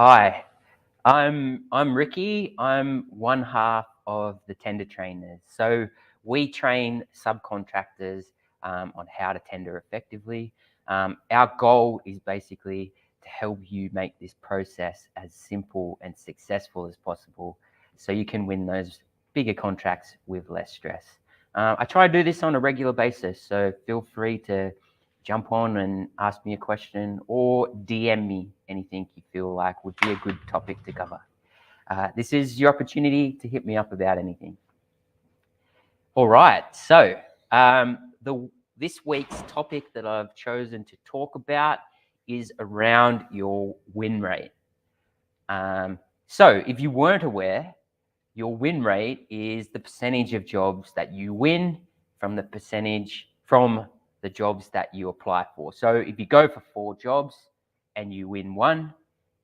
Hi, I'm Ricky. I'm one half of the tender trainers. So we train subcontractors on how to tender effectively. Our goal is basically to help you make this process as simple and successful as possible, so you can win those bigger contracts with less stress. I try to do this on a regular basis, so feel free to jump on and ask me a question or DM me anything you feel like would be a good topic to cover. This is your opportunity to hit me up about anything. All right, so this week's topic that I've chosen to talk about is around your win rate. So if you weren't aware, your win rate is the percentage of jobs that you win from the jobs that you apply for. So if you go for 4 jobs and you win 1,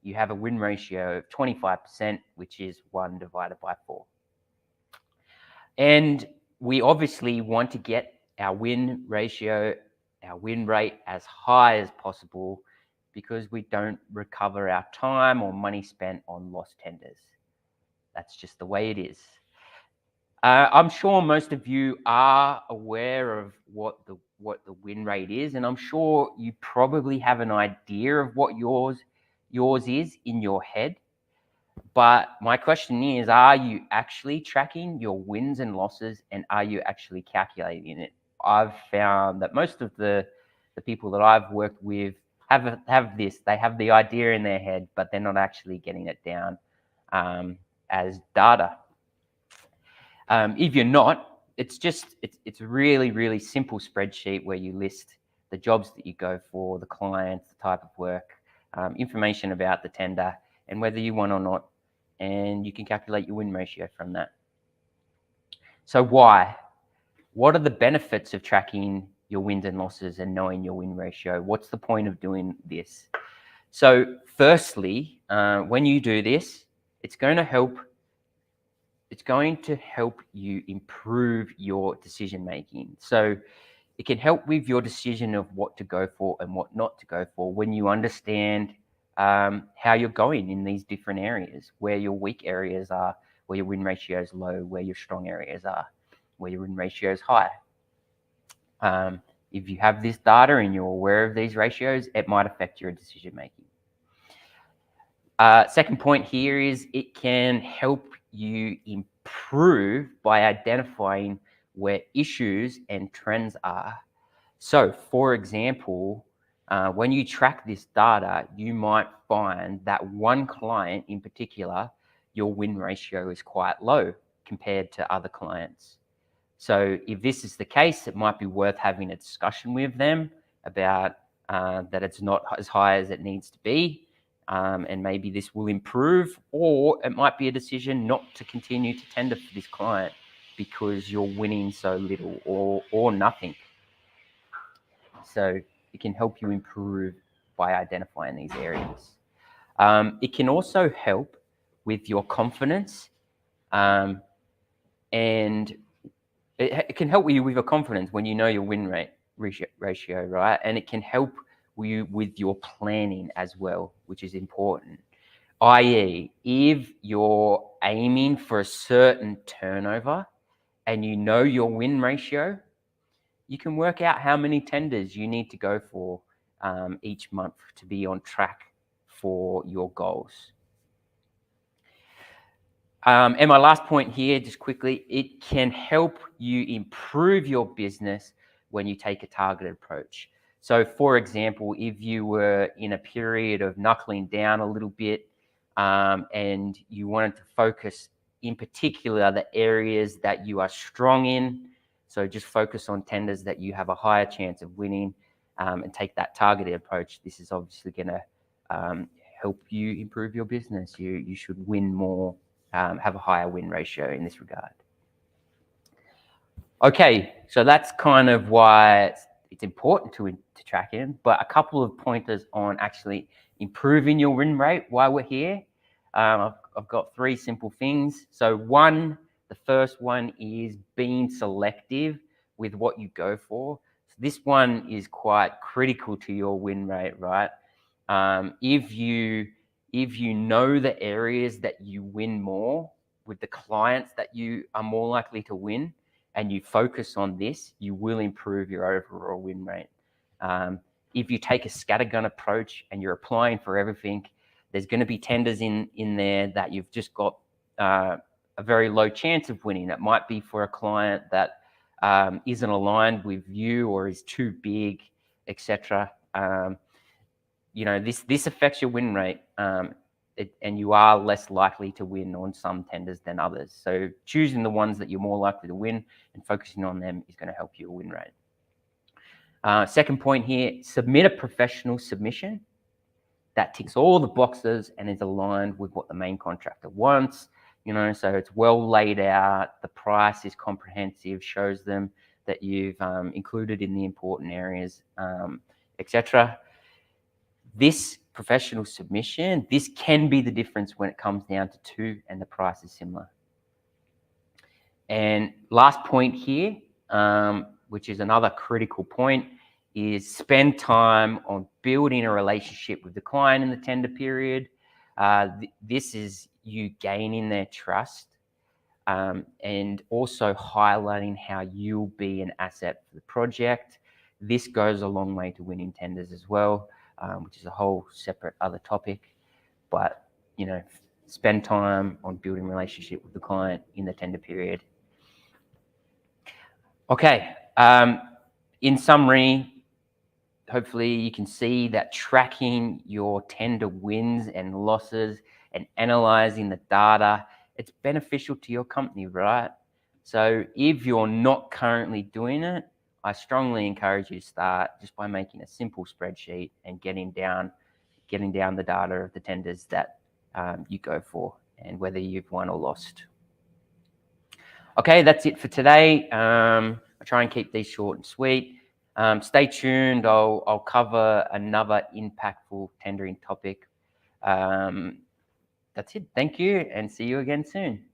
you have a win ratio of 25%, which is 1 divided by 4. And we obviously want to get our win ratio, our win rate as high as possible, because we don't recover our time or money spent on lost tenders. That's just the way it is. I'm sure most of you are aware of what the win rate is, and I'm sure you probably have an idea of what yours is in your head. But my question is, are you actually tracking your wins and losses, and are you actually calculating it? I've found that most of the people that I've worked with have this. They have the idea in their head, but they're not actually getting it down as data. If you're not, it's a really simple spreadsheet where you list the jobs that you go for, the clients, the type of work, information about the tender, and whether you won or not, and you can calculate your win ratio from that. So why? What are the benefits of tracking your wins and losses and knowing your win ratio? What's the point of doing this? So firstly, when you do this, it's going to help you improve your decision making. So it can help with your decision of what to go for and what not to go for when you understand how you're going in these different areas, where your weak areas are, where your win ratio is low, where your strong areas are, where your win ratio is high. If you have this data and you're aware of these ratios, it might affect your decision making. Second point here is it can help you improve by identifying where issues and trends are. So, for example, when you track this data, you might find that one client in particular, your win ratio is quite low compared to other clients. So if this is the case, it might be worth having a discussion with them about that it's not as high as it needs to be, and maybe this will improve, or it might be a decision not to continue to tender for this client because you're winning so little or nothing. So it can help you improve by identifying these areas. It can also help with your confidence, and it can help you with your confidence when you know your win rate ratio, right? And it can help you with your planning as well, which is important. i.e., if you're aiming for a certain turnover and you know your win ratio, you can work out how many tenders you need to go for each month to be on track for your goals. And my last point here, just quickly, it can help you improve your business when you take a targeted approach. So, for example, if you were in a period of knuckling down a little bit and you wanted to focus in particular the areas that you are strong in, so just focus on tenders that you have a higher chance of winning and take that targeted approach, this is obviously going to help you improve your business. You should win more. Have a higher win ratio in this regard. Okay, so that's kind of why it's important to track in, but a couple of pointers on actually improving your win rate while we're here. I've got 3 simple things. So the first one is being selective with what you go for. So this one is quite critical to your win rate, right? If you If you know the areas that you win more with the clients that you are more likely to win, and you focus on this, you will improve your overall win rate. If you take a scattergun approach and you're applying for everything, there's going to be tenders in there that you've just got a very low chance of winning. It might be for a client that isn't aligned with you or is too big, etc. This affects your win rate, and you are less likely to win on some tenders than others. So choosing the ones that you're more likely to win and focusing on them is going to help your win rate. Second point here, submit a professional submission that ticks all the boxes and is aligned with what the main contractor wants. So it's well laid out, the price is comprehensive, shows them that you've included in the important areas, etc. This professional submission, this can be the difference when it comes down to two and the price is similar. And last point here, which is another critical point, is spend time on building a relationship with the client in the tender period. This is you gaining their trust, and also highlighting how you'll be an asset for the project. This goes a long way to winning tenders as well, which is a whole separate other topic. But, spend time on building a relationship with the client in the tender period. Okay, in summary, hopefully you can see that tracking your tender wins and losses and analyzing the data, it's beneficial to your company, right? So if you're not currently doing it, I strongly encourage you to start just by making a simple spreadsheet and getting down the data of the tenders that you go for and whether you've won or lost. Okay, that's it for today. I try and keep these short and sweet. Stay tuned. I'll cover another impactful tendering topic. That's it. Thank you, and see you again soon.